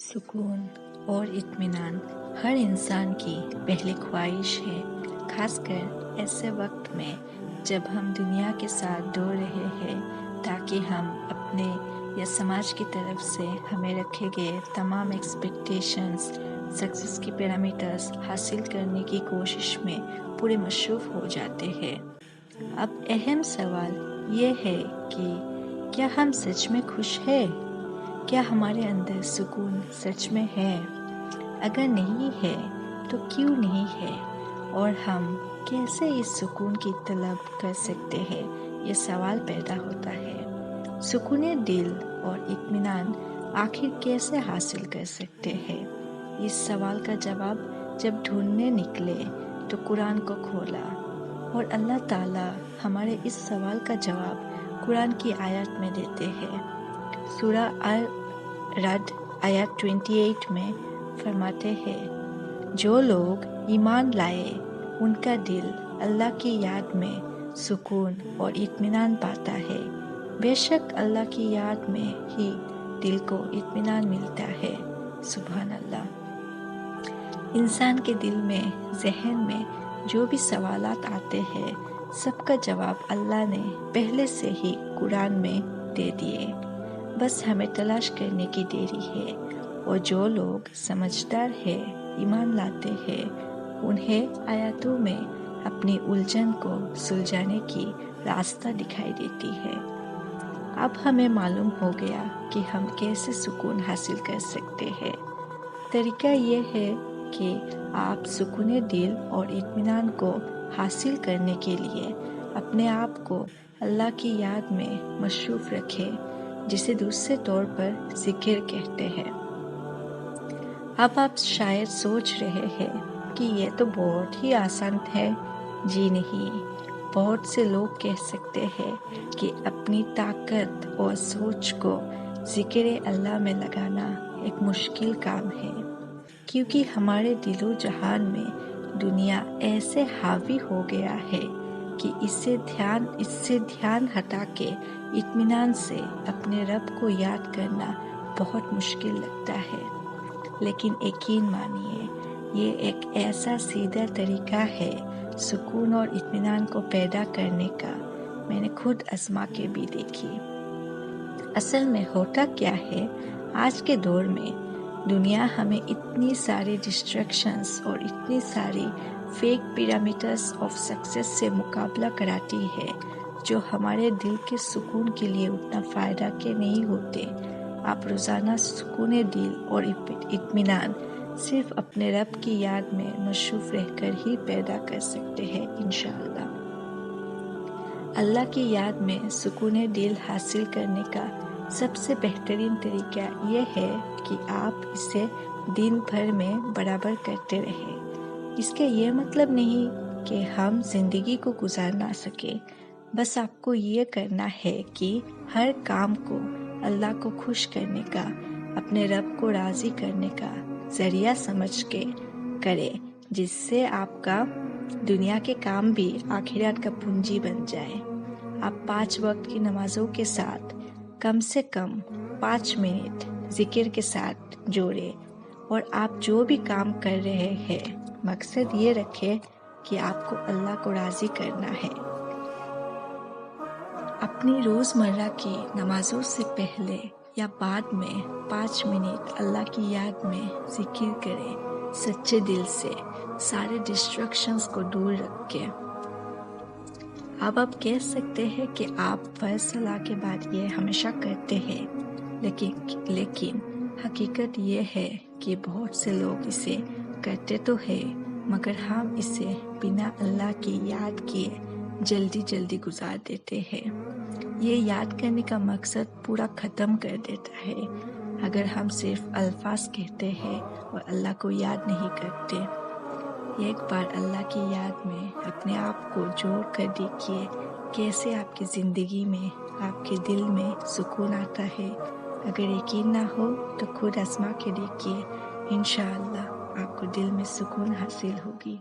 سکون اور اطمینان ہر انسان کی پہلی خواہش ہے، خاص کر ایسے وقت میں جب ہم دنیا کے ساتھ دوڑ رہے ہیں تاکہ ہم اپنے یا سماج کی طرف سے ہمیں رکھے گئے تمام ایکسپیکٹیشنز، سکسیس کی پیرامیٹرز حاصل کرنے کی کوشش میں پورے مصروف ہو جاتے ہیں۔ اب اہم سوال یہ ہے کہ کیا ہم سچ میں خوش ہیں؟ کیا ہمارے اندر سکون سچ میں ہے؟ اگر نہیں ہے تو کیوں نہیں ہے؟ اور ہم کیسے اس سکون کی طلب کر سکتے ہیں؟ یہ سوال پیدا ہوتا ہے۔ سکون دل اور اطمینان آخر کیسے حاصل کر سکتے ہیں؟ اس سوال کا جواب جب ڈھونڈنے نکلے تو قرآن کو کھولا اور اللہ تعالیٰ ہمارے اس سوال کا جواب قرآن کی آیات میں دیتے ہیں۔ سورہ الرعد آیت 28 میں فرماتے ہیں، جو لوگ ایمان لائے ان کا دل اللہ کی یاد میں سکون اور اطمینان پاتا ہے۔ بے شک اللہ کی یاد میں ہی دل کو اطمینان ملتا ہے۔ سبحان اللہ۔ انسان کے دل میں، ذہن میں جو بھی سوالات آتے ہیں سب کا جواب اللہ نے پہلے سے ہی قرآن میں دے دیے، بس ہمیں تلاش کرنے کی دیری ہے۔ اور جو لوگ سمجھدار ہیں، ایمان لاتے ہیں، انہیں آیاتوں میں اپنی الجھن کو سلجھانے کی راستہ دکھائی دیتی ہے۔ اب ہمیں معلوم ہو گیا کہ ہم کیسے سکون حاصل کر سکتے ہیں۔ طریقہ یہ ہے کہ آپ سکون دل اور اطمینان کو حاصل کرنے کے لیے اپنے آپ کو اللہ کی یاد میں مصروف رکھیں، جسے دوسرے طور پر ذکر کہتے ہیں۔ اب آپ شاید سوچ رہے ہیں کہ یہ تو بہت ہی آسان ہے۔ جی نہیں، بہت سے لوگ کہہ سکتے ہیں کہ اپنی طاقت اور سوچ کو ذکر اللہ میں لگانا ایک مشکل کام ہے، کیونکہ ہمارے دل و جہان میں دنیا ایسے حاوی ہو گیا ہے کہ اس سے دھیان ہٹا کے اطمینان سے اپنے رب کو یاد کرنا بہت مشکل لگتا ہے۔ لیکن یقین مانیے، یہ ایک ایسا سیدھا طریقہ ہے سکون اور اطمینان کو پیدا کرنے کا۔ میں نے خود آزما کے بھی دیکھی۔ اصل میں ہوتا کیا ہے، آج کے دور میں دنیا ہمیں اتنی ساری ڈسٹریکشنز اور اتنی ساری فیک پیرامیٹرز آف سکسیس سے مقابلہ کراتی ہے جو ہمارے دل کے سکون کے لیے اتنا فائدہ کے نہیں ہوتے۔ آپ روزانہ سکون دل اور اطمینان صرف اپنے رب کی یاد میں مصروف رہ کر ہی پیدا کر سکتے ہیں انشاءاللہ۔ اللہ کی یاد میں سکون دل حاصل کرنے کا سب سے بہترین طریقہ یہ ہے کہ آپ اسے دن بھر میں برابر کرتے رہیں۔ اس کا یہ مطلب نہیں کہ ہم زندگی کو گزار نہ سکیں، بس آپ کو یہ کرنا ہے کہ ہر کام کو اللہ کو خوش کرنے کا، اپنے رب کو راضی کرنے کا ذریعہ سمجھ کے کرے، جس سے آپ کا دنیا کے کام بھی آخرت کا پونجی بن جائے۔ آپ 5 وقت کی نمازوں کے ساتھ کم سے کم 5 منٹ ذکر کے ساتھ جوڑے، اور آپ جو بھی کام کر رہے ہیں مقصد یہ رکھے کہ آپ کو اللہ کو راضی کرنا ہے۔ اپنی روزمرہ کی نمازوں سے پہلے یا بعد میں 5 منٹ اللہ کی یاد میں ذکر کریں، سچے دل سے، سارے ڈسٹریکشنز کو دور رکھ کے۔ اب آپ کہہ سکتے ہیں کہ آپ فرض صلاح کے بعد یہ ہمیشہ کرتے ہیں، لیکن حقیقت یہ ہے کہ بہت سے لوگ اسے کرتے تو ہیں مگر ہم اسے بنا اللہ کی یاد کیے جلدی گزار دیتے ہیں۔ یہ یاد کرنے کا مقصد پورا ختم کر دیتا ہے اگر ہم صرف الفاظ کہتے ہیں اور اللہ کو یاد نہیں کرتے۔ ایک بار اللہ کی یاد میں اپنے آپ کو جوڑ کر دیکھیے کیسے آپ کی زندگی میں، آپ کے دل میں سکون آتا ہے۔ اگر یقین نہ ہو تو خود آزما کے دیکھیے، انشاءاللہ آپ کو دل میں سکون حاصل ہوگی۔